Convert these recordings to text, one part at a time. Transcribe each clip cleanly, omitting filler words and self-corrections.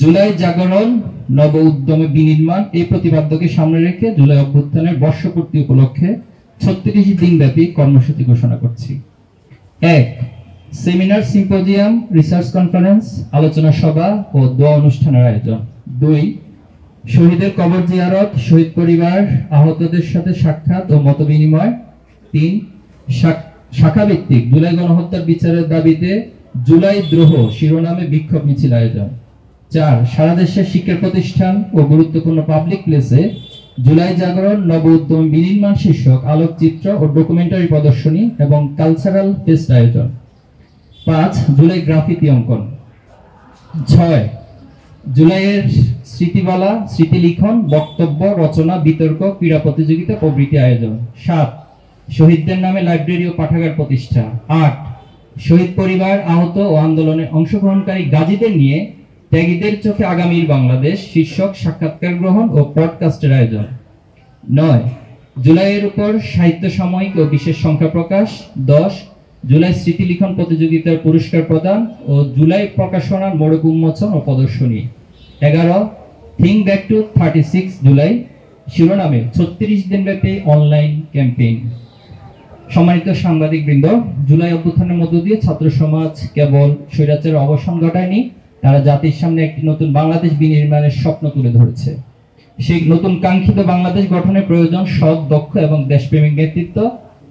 জুলাই জাগরণ নব উদ্যমে বিনির্মাণ এই প্রতিপাদ্যকে সামনে রেখে জুলাই অভ্যুত্থানের বর্ষপূর্তি উপলক্ষে 36 দিনব্যাপী কর্মসূচি ঘোষণা করছি। 1. সেমিনার, সিম্পোজিয়াম, রিসার্চ কনফারেন্স, আলোচনা সভা ও দোয়া অনুষ্ঠানের আয়োজন। 2. শহীদের কবর জিয়ারত, শহীদ পরিবার, আহতদের সাথে সাক্ষাৎ ও মতবিনিময়। 3. শাখাভিত্তিক জুলাই গণহত্যার বিচারের দাবিতে জুলাই দ্রোহ শিরোনামে বিক্ষোভ মিছিল আয়োজন। 4. সারা দেশের শিক্ষা প্রতিষ্ঠান ও গুরুত্বপূর্ণ পাবলিক প্লেসে জুলাই জাগরণ নব উদ্যম বিনির্মাণ শীর্ষক আলোকচিত্র ও ডকুমেন্টারি প্রদর্শনী এবং কালচারাল ফেস্ট আয়োজন। 5. জুলাই গ্রাফিতি অঙ্কন। 6. জুলাইয়ের স্মৃতিবালা, স্মৃতিলিখন, বক্তব্য, রচনা, বিতর্ক, ক্রীড়া প্রতিযোগিতা প্রভৃতি আয়োজন। 7. শহীদদের নামে লাইব্রেরি ও পাঠাগার প্রতিষ্ঠা। 8. শহীদ পরিবার, আহত ও আন্দোলনে অংশগ্রহণকারী গাজীদের নিয়ে ত্যাগীদের চোখে আগামীর বাংলাদেশ শীর্ষক সাক্ষাৎকার গ্রহণ ও পডকাস্টের আয়োজন। 9. জুলাইয়ের উপর সাহিত্য সাময়িক ও বিশেষ সংখ্যা প্রকাশ। 10. জুলাই স্মৃতিলিখন প্রতিযোগিতার পুরস্কার প্রদান ও জুলাই প্রকাশনার মোড়ক উন্মোচন ও প্রদর্শনী। 11. থিঙ্ক ব্যাক টু 36 জুলাই শিরোনামে 36 দিনব্যাপী অনলাইন ক্যাম্পেইন। সম্মানিত সাংবাদিক বৃন্দ, জুলাই অভ্যুত্থানের মধ্য দিয়ে ছাত্র সমাজ কেবল স্বৈরাচারের অবসান ঘটায়নি, তারা জাতির সামনে একটি নতুন বাংলাদেশ বিনির্মাণের স্বপ্ন তুলে ধরেছে। সেই নতুন কাঙ্ক্ষিত বাংলাদেশ গঠনের প্রয়োজন সৎ, দক্ষ এবং দেশপ্রেমিক নেতৃত্ব,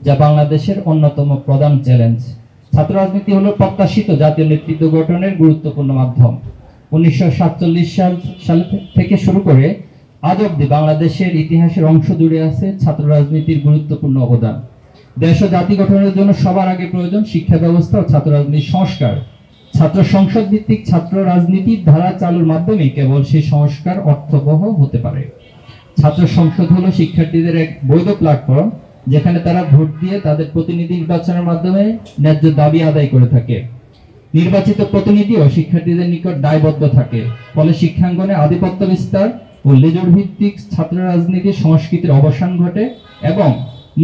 যা বাংলাদেশের অন্যতম প্রধান চ্যালেঞ্জ। ছাত্র রাজনীতি হলো প্রত্যাশিত জাতীয় নেতৃত্ব গঠনের গুরুত্বপূর্ণ মাধ্যম। 1947 সাল থেকে শুরু করে আজ অবধি বাংলাদেশের ইতিহাসের অংশ জুড়ে আছে ছাত্র রাজনীতির গুরুত্বপূর্ণ অবদান। দেশ ও জাতি গঠনের জন্য সবার আগে প্রয়োজন শিক্ষা ব্যবস্থা ও ছাত্র রাজনীতির সংস্কার। ছাত্র সংসদ ভিত্তিক ছাত্র রাজনীতির ধারা চালুর মাধ্যমে কেবল সেই সংস্কার অর্থবহ হতে পারে। ছাত্র সংসদ হলো শিক্ষার্থীদের এক বৈধ প্ল্যাটফর্ম, যেখানে তারা ভোট দিয়ে তাদের প্রতিনিধি নির্বাচনের মাধ্যমে ন্যায্য দাবি আদায় করে থাকে। নির্বাচিত প্রতিনিধিও শিক্ষার্থীদের নিকট দায়বদ্ধ থাকে, ফলে শিক্ষাঙ্গনে আধিপত্য বিস্তার ও লেজুর ভিত্তিক ছাত্র রাজনীতির সংস্কৃতির অবসান ঘটে এবং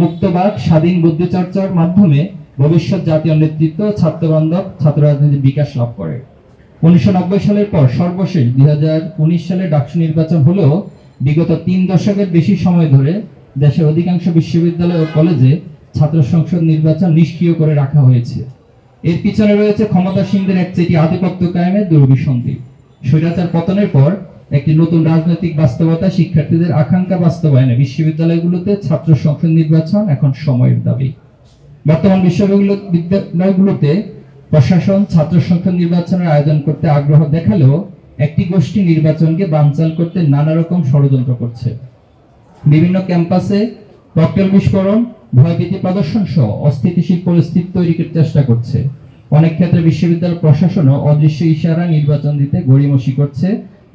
মুক্তবাদ, স্বাধীন বুদ্ধি চর্চার মাধ্যমে ভবিষ্যৎ জাতীয় নেতৃত্ব ছাত্রবান্ধব ছাত্র রাজনীতির বিকাশ লাভ করে। 1990 সালের পর সর্বশেষ 2019 সালে ডাকসু নির্বাচন হলেও বিগত 3 দশকের বেশি সময় ধরে দেশের অধিকাংশ বিশ্ববিদ্যালয় ও কলেজে ছাত্র সংসদ নির্বাচন নিষ্ক্রিয় করে রাখা হয়েছে। এর পিছনে রয়েছে ক্ষমতাসীনদের একচেটিয়া আধিপত্য কায়েমের দুরভিসন্ধি। স্বৈরাচার পতনের পর একটি নতুন রাজনৈতিক বাস্তবতা শিক্ষার্থীদের আকাঙ্ক্ষা বাস্তবায়নে বিশ্ববিদ্যালয়গুলোতে ছাত্র সংসদ নির্বাচন এখন সময়ের দাবি। বর্তমান বিশ্ববিদ্যালয়গুলোতে প্রশাসন ছাত্র সংসদ নির্বাচনের আয়োজন করতে আগ্রহ দেখালেও একটি গোষ্ঠী নির্বাচনকে বানচাল করতে নানা রকম ষড়যন্ত্র করছে। বিভিন্ন ক্যাম্পাসে ককটেল বিস্ফোরণ, ভয়ভীতি প্রদর্শন সহ অস্থিতিশীল পরিস্থিতি তৈরির চেষ্টা করছে। অনেক ক্ষেত্রে বিশ্ববিদ্যালয় প্রশাসনও অদৃশ্য ইশারা নির্বাচন দিতে গড়িমসি করছে,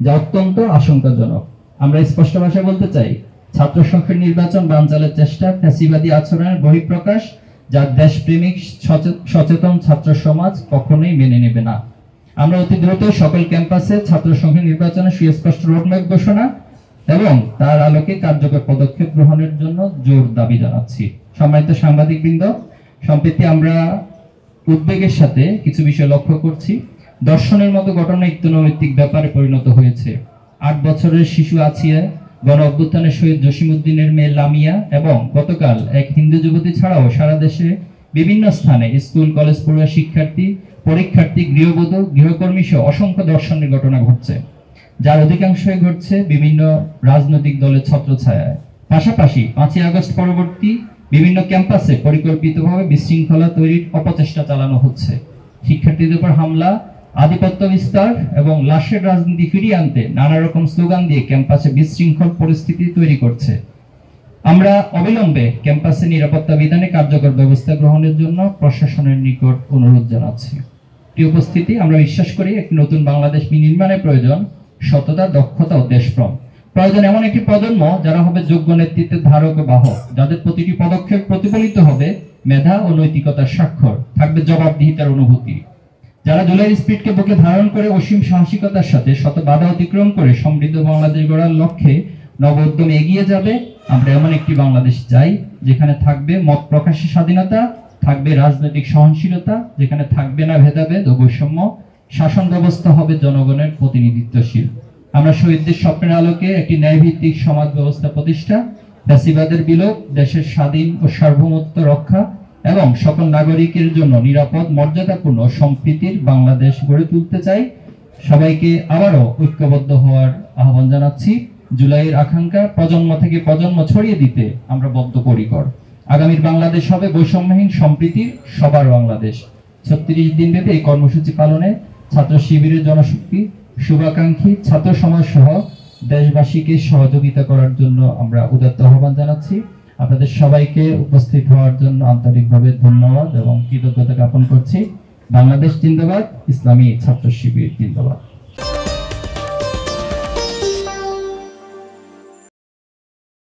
যা অত্যন্ত আশঙ্কাজনক। আমরা স্পষ্ট ভাষায় বলতে চাই, ছাত্র সংসদ নির্বাচন বানচালের চেষ্টা ফ্যাসিবাদী আচরণের বহিঃপ্রকাশ, যা দেশপ্রেমিক সচেতন ছাত্র সমাজ কখনোই মেনে নেবে না। আমরা অতি দ্রুত সকল ক্যাম্পাসে ছাত্র সংসদ নির্বাচনের সুস্পষ্ট রোডম্যাপ ঘোষণা এবং তার আলোকে কার্যকর পদক্ষেপ গ্রহণের জন্য জোর দাবি জানাচ্ছি। সম্মানিত সাংবাদিকবৃন্দ, সম্প্রতি আমরা উদ্বেগের সাথে কিছু বিষয় লক্ষ্য করছি। দর্শনের মতো ঘটনা ইত্যনৈতিক ব্যাপারে পরিণত হয়েছে। 8 বছরের শিশু আসিয়া, গণ অভ্যুত্থানের শহীদ জসিমউদ্দিনের মেয়ে লামিয়া এবং গতকাল এক হিন্দু যুবতী ছাড়াও সারা দেশে বিভিন্ন স্থানে স্কুল, কলেজ পড়ুয়া শিক্ষার্থী, পরীক্ষার্থী, গৃহবধূ, গৃহকর্মী সহ অসংখ্য ধর্ষণের ঘটনা ঘটছে, যার অধিকাংশই ঘটছে বিভিন্ন রাজনৈতিক দলের ছত্রছায়ায়। পাশাপাশি 5ই আগস্ট পরবর্তী বিভিন্ন ক্যাম্পাসে পরিকল্পিতভাবে বিশৃঙ্খলা তৈরির অপচেষ্টা চালানো হচ্ছে। শিক্ষার্থীদের উপর হামলা, আধিপত্য বিস্তার এবং লাশের রাজনীতি ফিরিয়ে আনতে নানা রকম স্লোগান দিয়ে ক্যাম্পাসে বিশৃঙ্খল পরিস্থিতি তৈরি করছে। আমরা অবিলম্বে ক্যাম্পাসে নিরাপত্তা বিধানে কার্যকর ব্যবস্থা গ্রহণের জন্য প্রশাসনের নিকট অনুরোধ জানাচ্ছি। প্রিয় উপস্থিতি, আমরা বিশ্বাস করি একটি নতুন বাংলাদেশ বিনির্মাণের প্রয়োজন সততা, দক্ষতা ও দেশপ্রেম। প্রয়োজন এমন একটি প্রজন্ম যারা হবে যোগ্য নেতৃত্বের ধারক ও বাহক, যাদের প্রতিটি পদক্ষেপ প্রতিফলিত হবে মেধা ও নৈতিকতার স্বাক্ষর, থাকবে জবাবদিহিতার অনুভূতি, যারা জুলাইয়ের স্পিরিটকে বুকে ধারণ করে অসীম সাহসিকতার সাথে শত বাধা অতিক্রম করে সমৃদ্ধ বাংলাদেশ গড়ার লক্ষ্যে নব উদ্যমে এগিয়ে যাবে। আমরা এমন একটি বাংলাদেশ চাই যেখানে থাকবে মত প্রকাশের স্বাধীনতা, থাকবে রাজনৈতিক সহনশীলতা, যেখানে থাকবে না ভেদাভেদ ও বৈষম্য, শাসন ব্যবস্থা হবে জনগণের প্রতিনিধিত্বশীল। আমরা শহীদদের স্বপ্নের আলোকে একটি ন্যায়ভিত্তিক সমাজ ব্যবস্থা প্রতিষ্ঠা, ফ্যাসিবাদের বিলোপ, দেশের স্বাধীন ও সার্বভৌমত্ব রক্ষা এবং সকল নাগরিকের জন্য নিরাপদ, মর্যাদাপূর্ণ সম্প্রীতির বাংলাদেশ গড়ে তুলতে চাই। সবাইকে আবারও ঐক্যবদ্ধ হওয়ার আহ্বান জানাচ্ছি। জুলাইয়ের আকাঙ্ক্ষা প্রজন্ম থেকে প্রজন্ম ছড়িয়ে দিতে আমরা বদ্ধপরিকর। আগামীর বাংলাদেশ হবে বৈষম্যহীন, সম্প্রীতির, সবার বাংলাদেশ। 36 দিন ব্যাপী এই কর্মসূচি পালনে ছাত্র শিবিরের জনশক্তি, শুভাকাঙ্ক্ষী ছাত্র সমাজ সহ দেশবাসীকে সহযোগিতা করার জন্য আমরা উদাত্ত আহ্বান জানাচ্ছি। আপনাদের সবাইকে উপস্থিত হওয়ার জন্য আন্তরিকভাবে ধন্যবাদ এবং কৃতজ্ঞতা জ্ঞাপন করছি। বাংলাদেশ জিন্দাবাদ, ইসলামী ছাত্র শিবির জিন্দাবাদ।